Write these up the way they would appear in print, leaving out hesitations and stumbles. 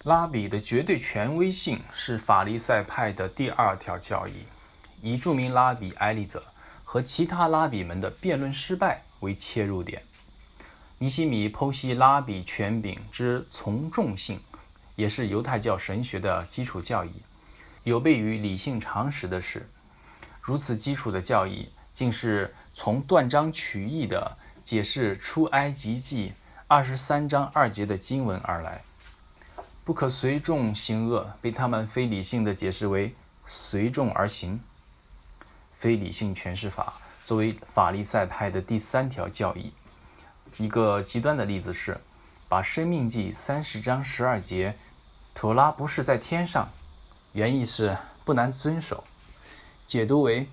拉比的绝对权威性是法利赛派的第二条教义，以著名拉比埃利泽和其他拉比们的辩论失败为切入点。尼希米剖析拉比权柄之从众性，也是犹太教神学的基础教义，有悖于理性常识的是，如此基础的教义竟是从断章取义的解释出埃及记23章2节的经文而来。不可随众行恶，被他们非理性的解释为随众而行。非理性诠释法作为法利赛派的第三条教义，一个极端的例子是，把申命记30章12节妥拉不是在天上，原意是不难遵守，解读为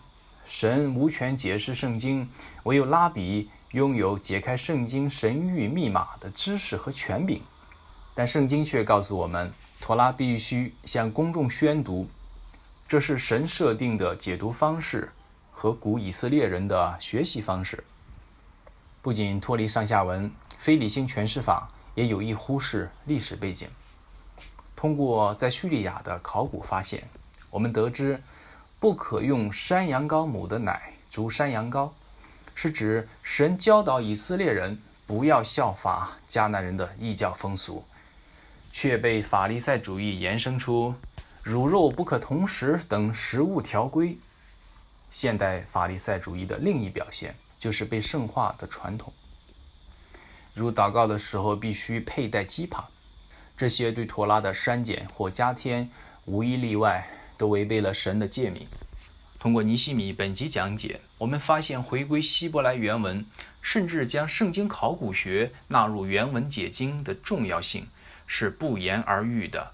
神无权解释圣经，唯有拉比拥有解开圣经神谕密码的知识和权柄。但圣经却告诉我们，妥拉必须向公众宣读，这是神设定的解读方式和古以色列人的学习方式。不仅脱离上下文，非理性诠释法也有意忽视历史背景。通过在叙利亚的考古发现，我们得知不可用山羊羔母的奶煮山羊羔，是指神教导以色列人不要效法迦南人的异教风俗，却被法利赛主义延伸出乳肉不可同食等食物条规。现代法利赛主义的另一表现就是被圣化的传统，如祷告的时候必须佩戴基帕，这些对妥拉的删减或加添无一例外都违背了神的诫命。通过尼希米本集讲解，我们发现回归希伯来原文，甚至将圣经考古学纳入原文解经的重要性是不言而喻的。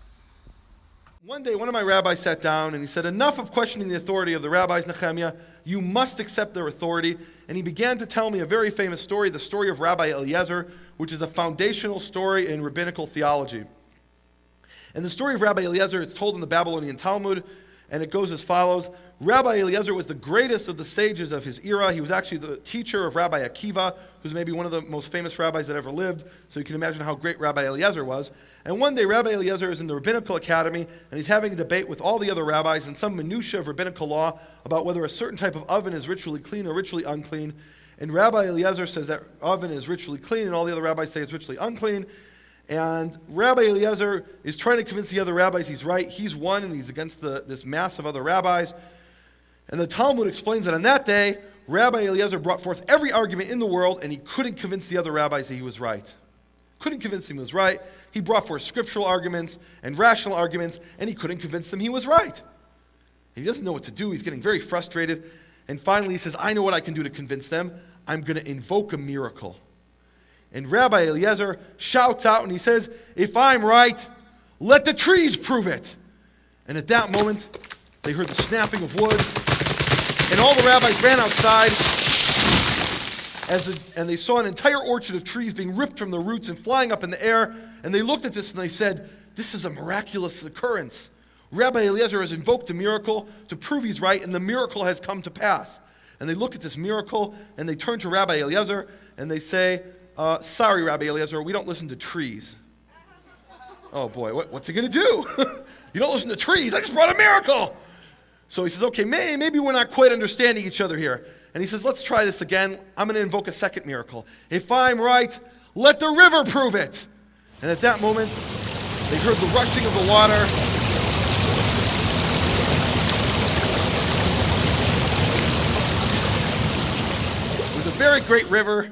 One day, one of my rabbis sat down and he said, enough of questioning the authority of the rabbis, Nehemiah. You must accept their authority. And he began to tell me a very famous story, the story of Rabbi Eliezer, which is a foundational story in rabbinical theology. And the story of Rabbi Eliezer, it's told in the Babylonian Talmud, and it goes as follows. Rabbi Eliezer was the greatest of the sages of his era. He was actually the teacher of Rabbi Akiva, who's maybe one of the most famous rabbis that ever lived. So you can imagine how great Rabbi Eliezer was. And one day, Rabbi Eliezer is in the rabbinical academy, and he's having a debate with all the other rabbis in some minutiae of rabbinical law about whether a certain type of oven is ritually clean or ritually unclean. And Rabbi Eliezer says that oven is ritually clean, and all the other rabbis say it's ritually unclean. And Rabbi Eliezer is trying to convince the other rabbis he's right. He's one, and he's against this mass of other rabbis. And the Talmud explains that on that day, Rabbi Eliezer brought forth every argument in the world, and he couldn't convince the other rabbis that he was right. Couldn't convince him he was right. He brought forth scriptural arguments and rational arguments, and he couldn't convince them he was right. He doesn't know what to do. He's getting very frustrated. And finally he says, I know what I can do to convince them. I'm going to invoke a miracle. And Rabbi Eliezer shouts out and he says, if I'm right, let the trees prove it. And at that moment, they heard the snapping of wood, and all the rabbis ran outside, and they saw an entire orchard of trees being ripped from the roots and flying up in the air, and they looked at this and they said, this is a miraculous occurrence. Rabbi Eliezer has invoked a miracle to prove he's right, and the miracle has come to pass. And they look at this miracle, and they turn to Rabbi Eliezer, and they say, sorry, Rabbi Eliezer, we don't listen to trees. Oh boy, what's he going to do? You don't listen to trees, I just brought a miracle. So he says, okay, maybe we're not quite understanding each other here. And he says, let's try this again. I'm going to invoke a second miracle. If I'm right, let the river prove it. And at that moment, they heard the rushing of the water. It was a very great river.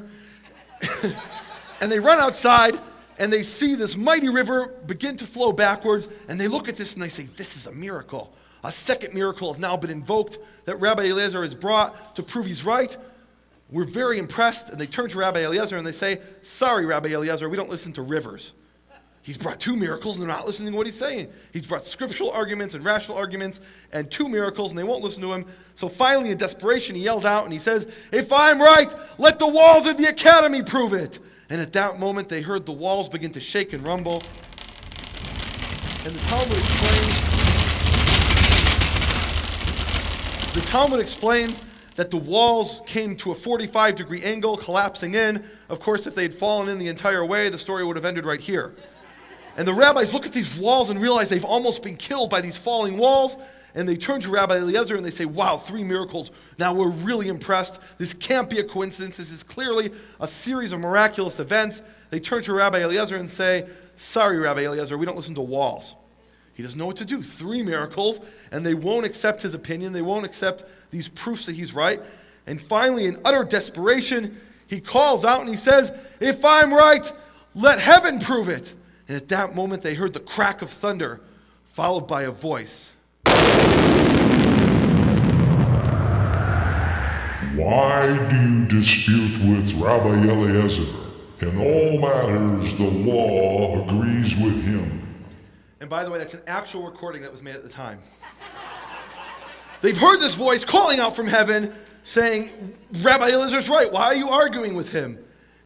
And they run outside, and they see this mighty river begin to flow backwards, and they look at this and they say, this is a miracle. A second miracle has now been invoked that Rabbi Eliezer has brought to prove he's right. We're very impressed, and they turn to Rabbi Eliezer and they say, sorry, Rabbi Eliezer, we don't listen to rivers. He's brought two miracles and they're not listening to what he's saying. He's brought scriptural arguments and rational arguments and two miracles, and they won't listen to him. So finally, in desperation, he yells out and he says, if I'm right, let the walls of the academy prove it. And at that moment, they heard the walls begin to shake and rumble. And the Talmud explains that the walls came to a 45-degree angle, collapsing in. Of course, if they'd fallen in the entire way, the story would have ended right here. And the rabbis look at these walls and realize they've almost been killed by these falling walls. And they turn to Rabbi Eliezer and they say, wow, 3 miracles. Now we're really impressed. This can't be a coincidence. This is clearly a series of miraculous events. They turn to Rabbi Eliezer and say, sorry, Rabbi Eliezer, we don't listen to walls. He doesn't know what to do. 3 miracles, and they won't accept his opinion. They won't accept these proofs that he's right. And finally, in utter desperation, he calls out and he says, if I'm right, let heaven prove it. And at that moment, they heard the crack of thunder, followed by a voice. Why do you dispute with Rabbi Eliezer? In all matters, the law agrees with him. And by the way, that's an actual recording that was made at the time. They've heard this voice calling out from heaven, saying, Rabbi Eliezer's right, why are you arguing with him?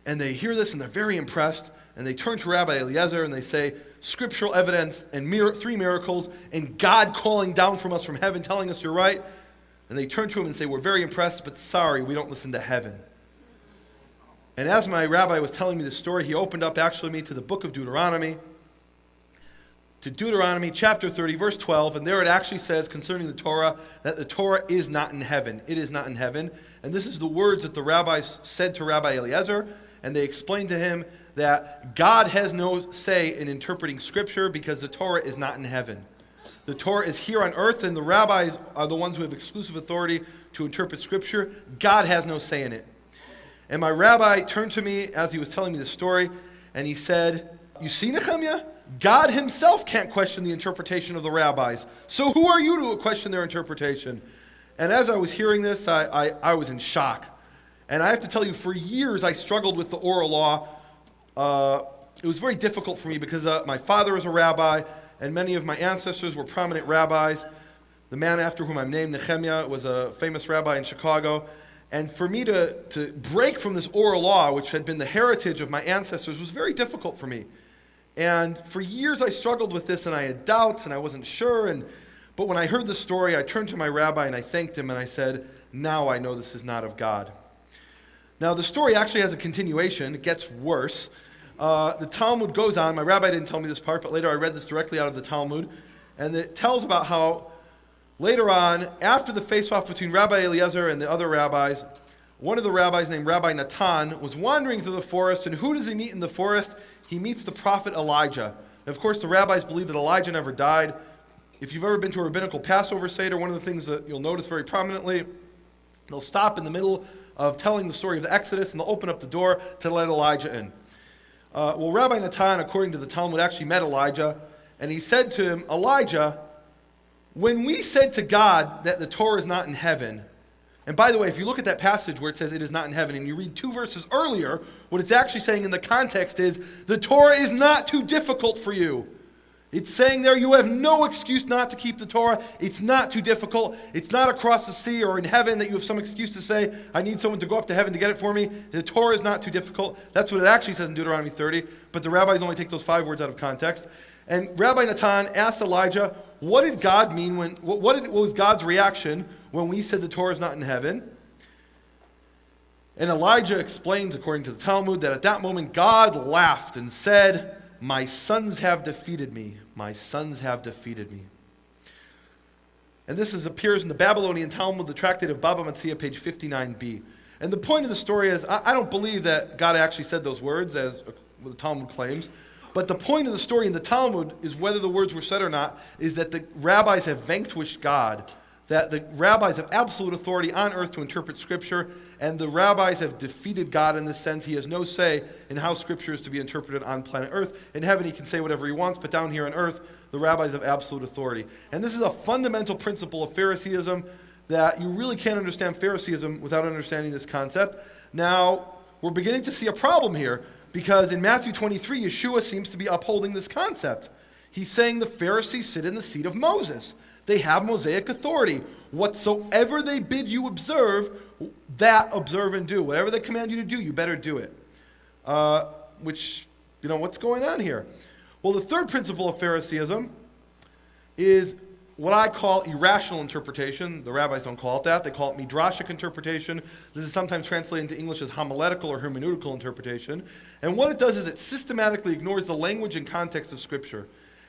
And they hear this and they're very impressed, and they turn to Rabbi Eliezer and they say, scriptural evidence and 3 miracles, and God calling down from us from heaven, telling us you're right. And they turn to him and say, we're very impressed, but sorry, we don't listen to heaven. And as my rabbi was telling me this story, he opened up actually me to the book of Deuteronomy, to Deuteronomy chapter 30, verse 12, and there it actually says concerning the Torah that the Torah is not in heaven. It is not in heaven. And this is the words that the rabbis said to Rabbi Eliezer, and they explained to him that God has no say in interpreting Scripture because the Torah is not in heaven. The Torah is here on earth, and the rabbis are the ones who have exclusive authority to interpret Scripture. God has no say in it. And my rabbi turned to me as he was telling me the story, and he said, you see, Nehemiah? God himself can't question the interpretation of the rabbis. So who are you to question their interpretation? And as I was hearing this, I was in shock. And I have to tell you, for years I struggled with the oral law. It was very difficult for me because my father was a rabbi, and many of my ancestors were prominent rabbis. The man after whom I'm named, Nehemiah, was a famous rabbi in Chicago. And for me to break from this oral law, which had been the heritage of my ancestors, was very difficult for me. And for years I struggled with this, and I had doubts, and I wasn't sure. But when I heard the story, I turned to my rabbi, and I thanked him, and I said, now I know this is not of God. Now, the story actually has a continuation. It gets worse. The Talmud goes on. My rabbi didn't tell me this part, but later I read this directly out of the Talmud. And it tells about how later on, after the face-off between Rabbi Eliezer and the other rabbis, one of the rabbis named Rabbi Natan was wandering through the forest, and who does he meet in the forest? He meets the prophet Elijah. And of course, the rabbis believe that Elijah never died. If you've ever been to a rabbinical Passover Seder, one of the things that you'll notice very prominently, they'll stop in the middle of telling the story of the Exodus, and they'll open up the door to let Elijah in. Well, Rabbi Natan, according to the Talmud, actually met Elijah, and he said to him, Elijah, when we said to God that the Torah is not in heaven, and by the way, if you look at that passage where it says it is not in heaven, and you read 2 verses earlier, what it's actually saying in the context is, the Torah is not too difficult for you. It's saying there, you have no excuse not to keep the Torah. It's not too difficult. It's not across the sea or in heaven that you have some excuse to say, I need someone to go up to heaven to get it for me. The Torah is not too difficult. That's what it actually says in Deuteronomy 30, but the rabbis only take those 5 words out of context. And Rabbi Natan asked Elijah, what did God mean what was God's reaction when we said the Torah is not in heaven? And Elijah explains, according to the Talmud, that at that moment God laughed and said, my sons have defeated me. My sons have defeated me. And this appears in the Babylonian Talmud, the Tractate of Baba Metzia, page 59b. And the point of the story is, I don't believe that God actually said those words, as the Talmud claims. But the point of the story in the Talmud is, whether the words were said or not, is that the rabbis have vanquished God, that the rabbis have absolute authority on earth to interpret Scripture, and the rabbis have defeated God in this sense. He has no say in how Scripture is to be interpreted on planet Earth. In heaven, he can say whatever he wants, but down here on earth, the rabbis have absolute authority. And this is a fundamental principle of Phariseeism, that you really can't understand Phariseeism without understanding this concept. Now, we're beginning to see a problem here, because in Matthew 23, Yeshua seems to be upholding this concept. He's saying the Pharisees sit in the seat of Moses. They have Mosaic authority. Whatsoever they bid you observe, that observe and do. Whatever they command you to do, you better do it. What's going on here? Well, the third principle of Phariseeism is what I call irrational interpretation. The rabbis don't call it that. They call it midrashic interpretation. This is sometimes translated into English as homiletical or hermeneutical interpretation. And what it does is it systematically ignores the language and context of Scripture.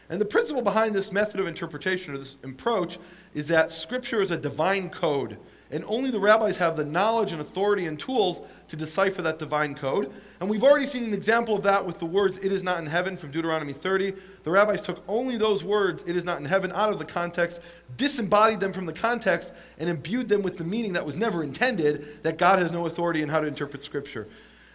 And the principle behind this method of interpretation, or this approach, is that Scripture is a divine code. And only the rabbis have the knowledge and authority and tools to decipher that divine code. And we've already seen an example of that with the words, "it is not in heaven," from Deuteronomy 30. The rabbis took only those words, "it is not in heaven," out of the context, disembodied them from the context, and imbued them with the meaning that was never intended, that God has no authority in how to interpret Scripture.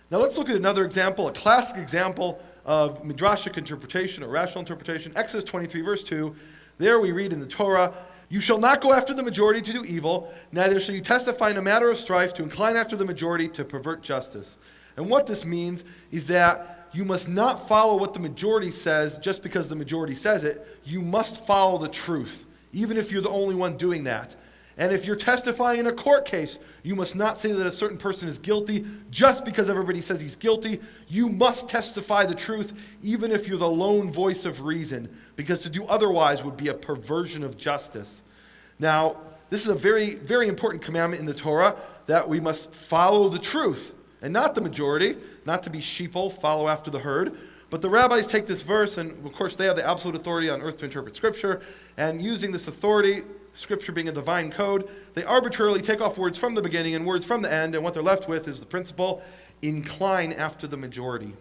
Now let's look at another example, a classic example of midrashic interpretation or rational interpretation. Exodus 23, verse 2. There we read in the Torah, "You shall not go after the majority to do evil, neither shall you testify in a matter of strife to incline after the majority to pervert justice." And what this means is that you must not follow what the majority says just because the majority says it. You must follow the truth, even if you're the only one doing that. And if you're testifying in a court case, you must not say that a certain person is guilty just because everybody says he's guilty. You must testify the truth, even if you're the lone voice of reason, because to do otherwise would be a perversion of justice. Now, this is a very, very important commandment in the Torah, that we must follow the truth, and not the majority, not to be sheeple, follow after the herd. But the rabbis take this verse, and of course they have the absolute authority on earth to interpret Scripture, and using this authority, Scripture being a divine code, they arbitrarily take off words from the beginning and words from the end, and what they're left with is the principle, incline after the majority.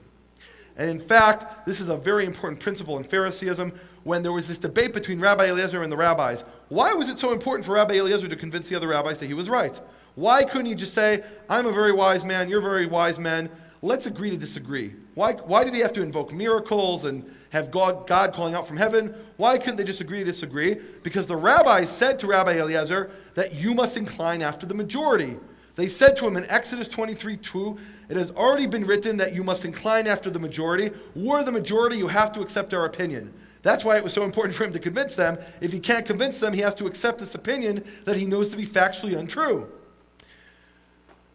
And in fact, this is a very important principle in Phariseeism. When there was this debate between Rabbi Eliezer and the rabbis, why was it so important for Rabbi Eliezer to convince the other rabbis that he was right? Why couldn't he just say, "I'm a very wise man, you're very wise men, let's agree to disagree"? Why did he have to invoke miracles and have God calling out from heaven? Why couldn't they just agree to disagree? Because the rabbis said to Rabbi Eliezer that you must incline after the majority. They said to him in Exodus 23:2, "It has already been written that you must incline after the majority. We're the majority, you have to accept our opinion." That's why it was so important for him to convince them. If he can't convince them, he has to accept this opinion that he knows to be factually untrue.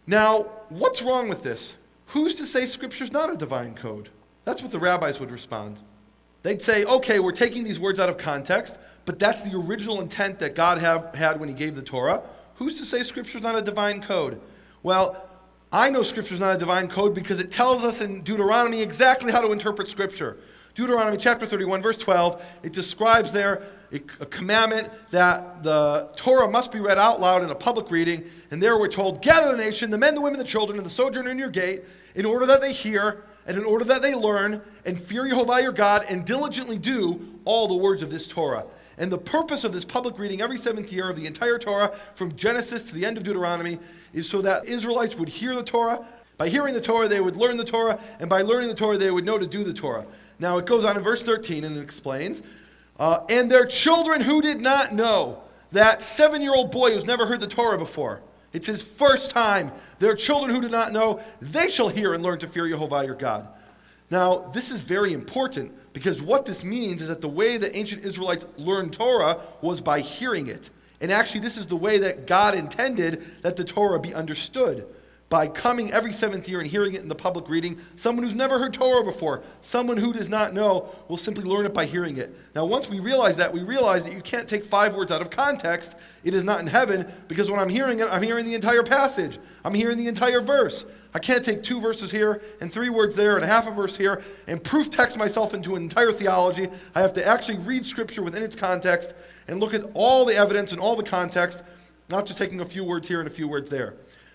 Now, what's wrong with this? Who's to say Scripture's not a divine code? That's what the rabbis would respond. They'd say, okay, we're taking these words out of context, but that's the original intent that God had when he gave the Torah. Who's to say Scripture's not a divine code? Well, I know Scripture's not a divine code because it tells us in Deuteronomy exactly how to interpret Scripture. Deuteronomy chapter 31, verse 12, it describes there a commandment that the Torah must be read out loud in a public reading, and there we're told, "Gather the nation, the men, the women, the children, and the sojourner in your gate, in order that they hear, and in order that they learn, and fear Jehovah your God, and diligently do all the words of this Torah." And the purpose of this public reading every seventh year of the entire Torah, from Genesis to the end of Deuteronomy, is so that Israelites would hear the Torah. By hearing the Torah, they would learn the Torah, and by learning the Torah, they would know to do the Torah. Now, it goes on in verse 13, and it explains, "And their children who did not know," that 7-year-old boy who's never heard the Torah before, it's his first time, "their children who do not know, they shall hear and learn to fear Jehovah your God." Now, this is very important, because what this means is that the way the ancient Israelites learned Torah was by hearing it. And actually, this is the way that God intended that the Torah be understood. By coming every 7th year and hearing it in the public reading, someone who's never heard Torah before, someone who does not know, will simply learn it by hearing it. Now, once we realize that you can't take 5 words out of context, "It is not in heaven," because when I'm hearing it, I'm hearing the entire passage. I'm hearing the entire verse. I can't take 2 verses here and 3 words there and half a verse here and proof text myself into an entire theology. I have to actually read Scripture within its context and look at all the evidence and all the context, not just taking a few words here and a few words there.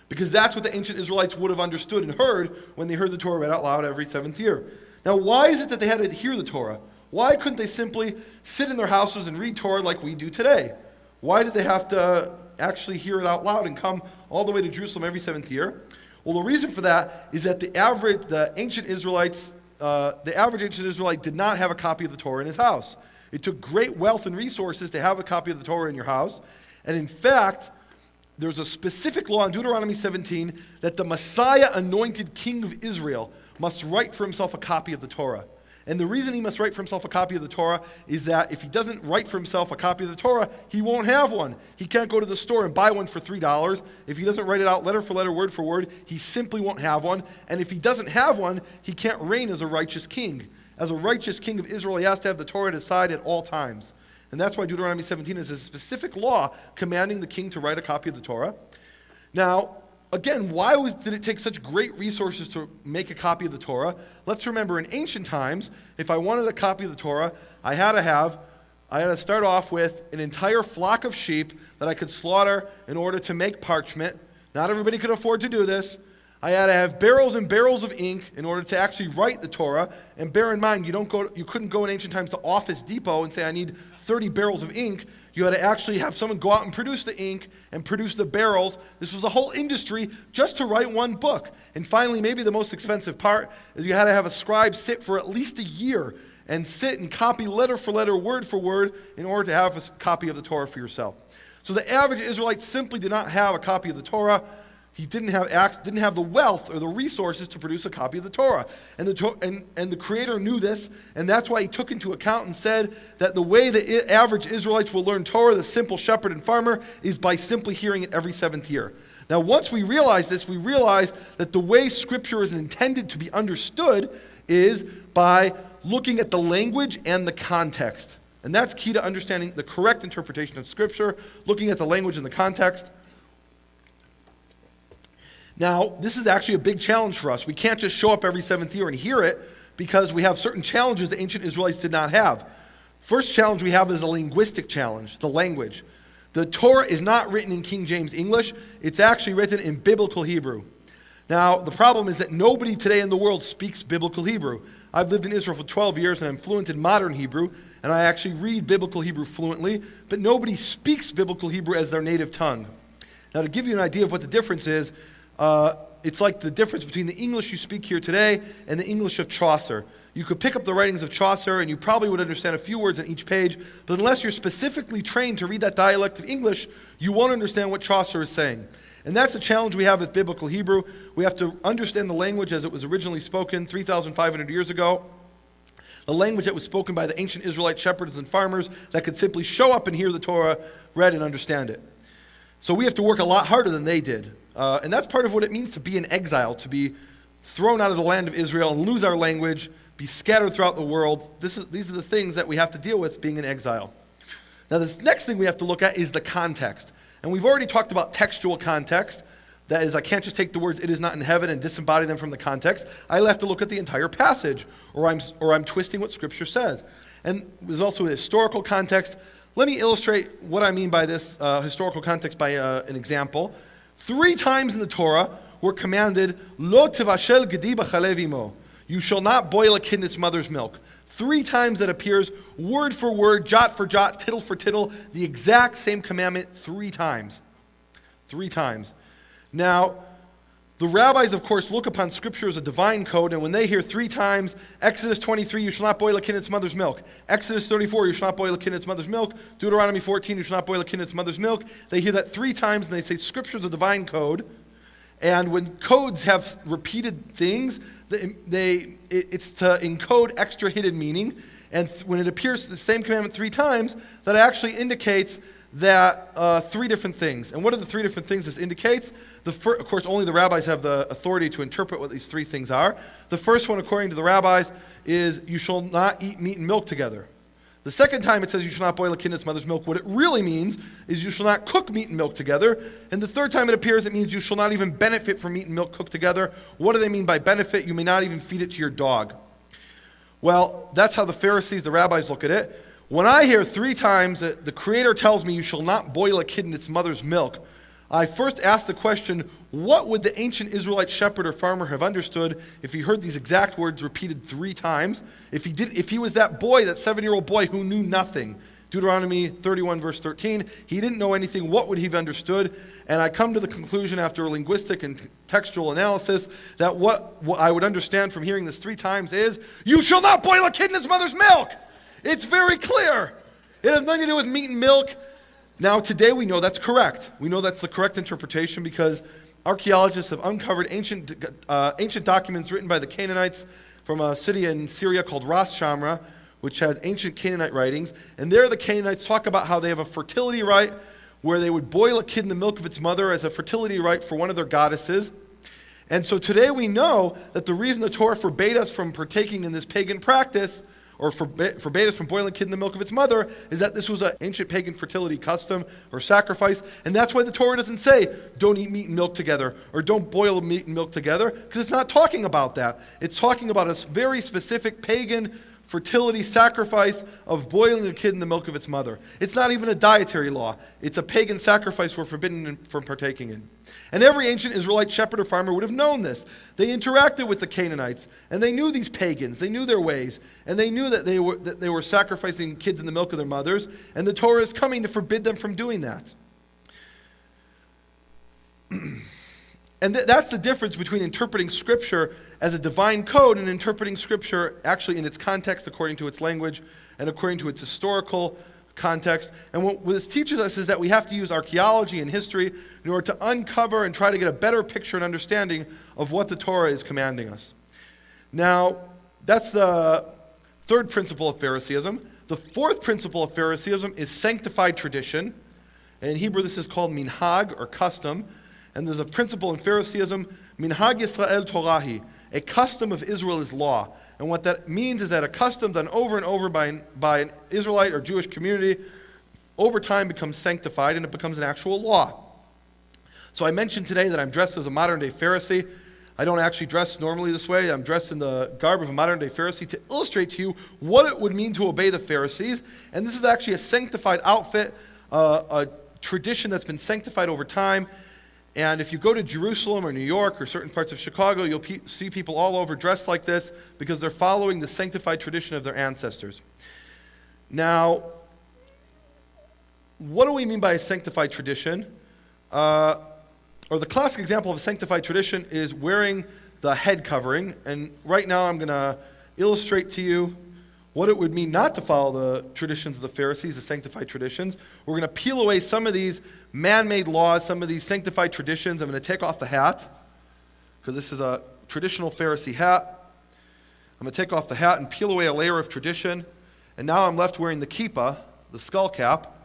Because that's what the ancient Israelites would have understood and heard when they heard the Torah read out loud every 7th year. Now, why is it that they had to hear the Torah? Why couldn't they simply sit in their houses and read Torah like we do today? Why did they have to actually hear it out loud and come all the way to Jerusalem every 7th year? Well, the reason for that is that the average ancient Israelite did not have a copy of the Torah in his house. It took great wealth and resources to have a copy of the Torah in your house. And in fact, there's a specific law in Deuteronomy 17 that the Messiah anointed king of Israel must write for himself a copy of the Torah. And the reason he must write for himself a copy of the Torah is that if he doesn't write for himself a copy of the Torah, he won't have one. He can't go to the store and buy one for $3. If he doesn't write it out letter for letter, word for word, he simply won't have one. And if he doesn't have one, he can't reign as a righteous king. As a righteous king of Israel, he has to have the Torah at his side at all times. And that's why Deuteronomy 17 is a specific law commanding the king to write a copy of the Torah. Now, again, did it take such great resources to make a copy of the Torah? Let's remember, in ancient times, if I wanted a copy of the Torah, I had to start off with an entire flock of sheep that I could slaughter in order to make parchment. Not everybody could afford to do this. I had to have barrels and barrels of ink in order to actually write the Torah. And bear in mind, you couldn't go in ancient times to Office Depot and say, I need 30 barrels of ink. You had to actually have someone go out and produce the ink and produce the barrels. This was a whole industry just to write one book. And finally, maybe the most expensive part is you had to have a scribe sit for at least a year and sit and copy letter for letter, word for word, in order to have a copy of the Torah for yourself. So the average Israelite simply did not have a copy of the Torah. He didn't have the wealth or the resources to produce a copy of the Torah. And the Creator knew this, and that's why he took into account and said that the way the average Israelites will learn Torah, the simple shepherd and farmer, is by simply hearing it every seventh year. Now, once we realize this, we realize that the way Scripture is intended to be understood is by looking at the language and the context. And that's key to understanding the correct interpretation of Scripture, looking at the language and the context. Now, this is actually a big challenge for us. We can't just show up every seventh year and hear it because we have certain challenges the ancient Israelites did not have. First challenge we have is a linguistic challenge, the language. The Torah is not written in King James English. It's actually written in Biblical Hebrew. Now, the problem is that nobody today in the world speaks Biblical Hebrew. I've lived in Israel for 12 years and I'm fluent in modern Hebrew, and I actually read Biblical Hebrew fluently, but nobody speaks Biblical Hebrew as their native tongue. Now, to give you an idea of what the difference is, it's like the difference between the English you speak here today and the English of Chaucer. You could pick up the writings of Chaucer and you probably would understand a few words on each page, but unless you're specifically trained to read that dialect of English, you won't understand what Chaucer is saying. And that's the challenge we have with Biblical Hebrew. We have to understand the language as it was originally spoken 3,500 years ago. The language that was spoken by the ancient Israelite shepherds and farmers that could simply show up and hear the Torah read and understand it. So we have to work a lot harder than they did. And that's part of what it means to be in exile, to be thrown out of the land of Israel and lose our language, be scattered throughout the world. These are the things that we have to deal with being in exile. Now, this next thing we have to look at is the context. And we've already talked about textual context. That is, I can't just take the words, it is not in heaven, and disembody them from the context. I have to look at the entire passage, or I'm twisting what Scripture says. And there's also a historical context. Let me illustrate what I mean by this historical context by an example. 3 times in the Torah we're commanded, Lo tevashel gedi b'chalev imo. You shall not boil a kid in its mother's milk. 3 times that appears, word for word, jot for jot, tittle for tittle, the exact same commandment 3 times. 3 times. Now, the rabbis, of course, look upon Scripture as a divine code, and when they hear 3 times, Exodus 23, you shall not boil a kid in its mother's milk. Exodus 34, you shall not boil a kid in its mother's milk. Deuteronomy 14, you shall not boil a kid in its mother's milk. They hear that 3 times, and they say Scripture is a divine code. And when codes have repeated things, it's to encode extra hidden meaning. And when it appears the same commandment 3 times, that actually indicates that 3 different things. And what are the 3 different things this indicates? Of course, only the rabbis have the authority to interpret what these 3 things are. The first one, according to the rabbis, is you shall not eat meat and milk together. The second time it says you shall not boil a kid in its mother's milk, what it really means is you shall not cook meat and milk together. And the third time it appears, it means you shall not even benefit from meat and milk cooked together. What do they mean by benefit? You may not even feed it to your dog. Well, that's how the Pharisees, the rabbis, look at it. When I hear 3 times that the Creator tells me you shall not boil a kid in its mother's milk, I first ask the question, what would the ancient Israelite shepherd or farmer have understood if he heard these exact words repeated 3 times? If he was that boy, that 7-year-old boy who knew nothing. Deuteronomy 31 verse 13, he didn't know anything, what would he have understood? And I come to the conclusion after a linguistic and textual analysis that what I would understand from hearing this 3 times is, you shall not boil a kid in its mother's milk! It's very clear. It has nothing to do with meat and milk. Now, today we know that's correct. We know that's the correct interpretation because archaeologists have uncovered ancient documents written by the Canaanites from a city in Syria called Ras Shamra, which has ancient Canaanite writings. And there the Canaanites talk about how they have a fertility rite where they would boil a kid in the milk of its mother as a fertility rite for one of their goddesses. And so today we know that the reason the Torah forbade us from partaking in this pagan practice or forbade us from boiling kid in the milk of its mother is that this was an ancient pagan fertility custom or sacrifice. And that's why the Torah doesn't say, don't eat meat and milk together, or don't boil meat and milk together, because it's not talking about that. It's talking about a very specific pagan fertility sacrifice of boiling a kid in the milk of its mother. It's not even a dietary law. It's a pagan sacrifice we're forbidden from partaking in. And every ancient Israelite shepherd or farmer would have known this. They interacted with the Canaanites, and they knew these pagans. They knew their ways, and they knew that they were sacrificing kids in the milk of their mothers, and the Torah is coming to forbid them from doing that. And that's the difference between interpreting Scripture as a divine code and interpreting Scripture actually in its context, according to its language and according to its historical context. And what this teaches us is that we have to use archaeology and history in order to uncover and try to get a better picture and understanding of what the Torah is commanding us. Now, that's the third principle of Phariseeism. The fourth principle of Phariseeism is sanctified tradition. And in Hebrew, this is called minhag, or custom. And there's a principle in Phariseeism, minhag Yisrael Torahi. A custom of Israel is law. And what that means is that a custom done over and over by an Israelite or Jewish community over time becomes sanctified and it becomes an actual law. So I mentioned today that I'm dressed as a modern-day Pharisee. I don't actually dress normally this way. I'm dressed in the garb of a modern-day Pharisee to illustrate to you what it would mean to obey the Pharisees. And this is actually a sanctified outfit, a tradition that's been sanctified over time. And if you go to Jerusalem or New York or certain parts of Chicago, you'll see people all over dressed like this because they're following the sanctified tradition of their ancestors. Now, what do we mean by a sanctified tradition? Or the classic example of a sanctified tradition is wearing the head covering. And right now I'm going to illustrate to you what it would mean not to follow the traditions of the Pharisees, the sanctified traditions. We're going to peel away some of these man-made laws, some of these sanctified traditions. I'm going to take off the hat, because this is a traditional Pharisee hat. I'm going to take off the hat and peel away a layer of tradition. And now I'm left wearing the kippah, the skull cap.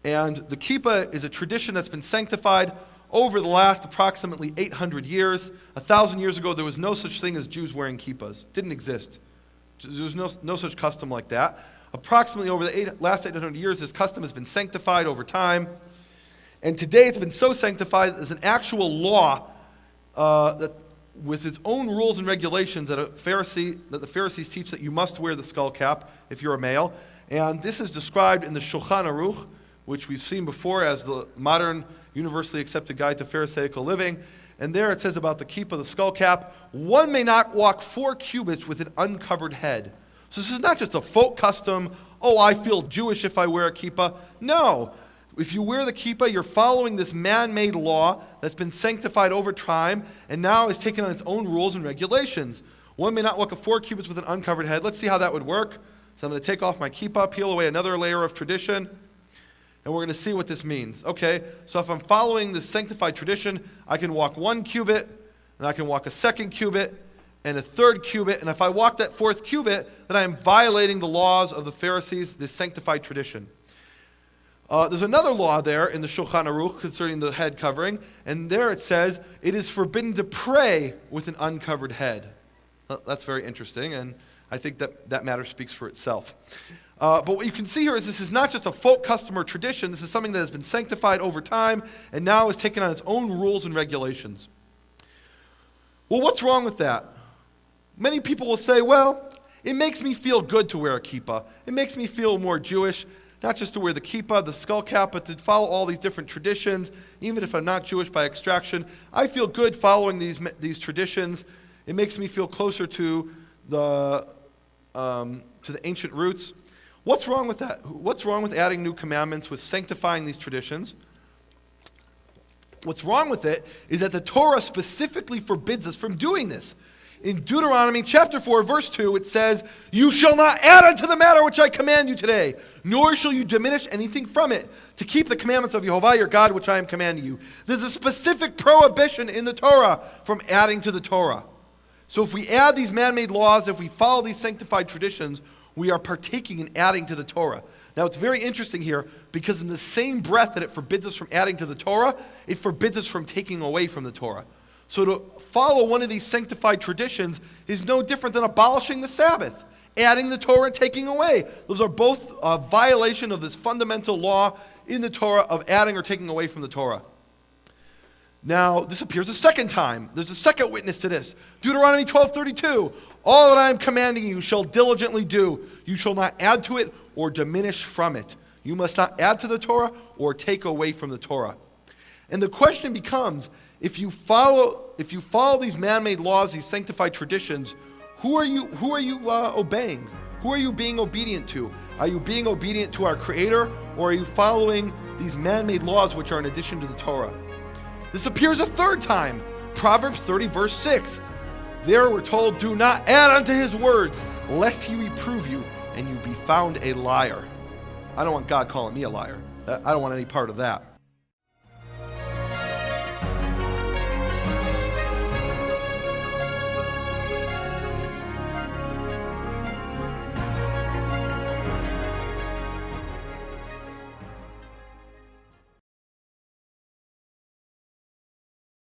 And the kippah is a tradition that's been sanctified over the last approximately 800 years. 1,000 years ago, there was no such thing as Jews wearing kippahs. It didn't exist. There was no such custom like that. Approximately over the last 800 years, this custom has been sanctified over time. And today it's been so sanctified that there's an actual law that, with its own rules and regulations that the Pharisees teach that you must wear the skull cap if you're a male. And this is described in the Shulchan Aruch, which we've seen before as the modern universally accepted guide to Pharisaical living. And there it says about the kippah, the skull cap, one may not walk 4 cubits with an uncovered head. So this is not just a folk custom, oh, I feel Jewish if I wear a kippah. No. If you wear the kippah, you're following this man-made law that's been sanctified over time and now is taken on its own rules and regulations. One may not walk 4 cubits with an uncovered head. Let's see how that would work. So I'm going to take off my kippah, peel away another layer of tradition, and we're going to see what this means. Okay, so if I'm following the sanctified tradition, I can walk 1 cubit, and I can walk a 2nd cubit, and a 3rd cubit, and if I walk that 4th cubit, then I am violating the laws of the Pharisees, this sanctified tradition. There's another law there in the Shulchan Aruch concerning the head covering, and there it says, it is forbidden to pray with an uncovered head. That's very interesting, and I think that matter speaks for itself. But what you can see here is this is not just a folk custom or tradition. This is something that has been sanctified over time and now is taken on its own rules and regulations. Well, what's wrong with that? Many people will say, well, it makes me feel good to wear a kippah. It makes me feel more Jewish, not just to wear the kippah, the skull cap, but to follow all these different traditions. Even if I'm not Jewish by extraction, I feel good following these traditions. It makes me feel closer to the ancient roots. What's wrong with that? What's wrong with adding new commandments, with sanctifying these traditions? What's wrong with it is that the Torah specifically forbids us from doing this. In Deuteronomy chapter 4, verse 2, it says, you shall not add unto the matter which I command you today, nor shall you diminish anything from it, to keep the commandments of Jehovah your God, which I am commanding you. There's a specific prohibition in the Torah from adding to the Torah. So if we add these man-made laws, if we follow these sanctified traditions, we are partaking in adding to the Torah. Now it's very interesting here because in the same breath that it forbids us from adding to the Torah, it forbids us from taking away from the Torah. So to follow one of these sanctified traditions is no different than abolishing the Sabbath. adding the Torah and taking away. Those are both a violation of this fundamental law in the Torah of adding or taking away from the Torah. Now, this appears a second time. There's a second witness to this. Deuteronomy 12:32. All that I am commanding you shall diligently do. You shall not add to it or diminish from it. You must not add to the Torah or take away from the Torah. And the question becomes, if you follow these man-made laws, these sanctified traditions, who are you obeying? Who are you being obedient to? Are you being obedient to our Creator, or are you following these man-made laws which are in addition to the Torah? This appears a third time. Proverbs 30 verse 6. There we're told, do not add unto his words, lest he reprove you and you be found a liar. I don't want God calling me a liar. I don't want any part of that.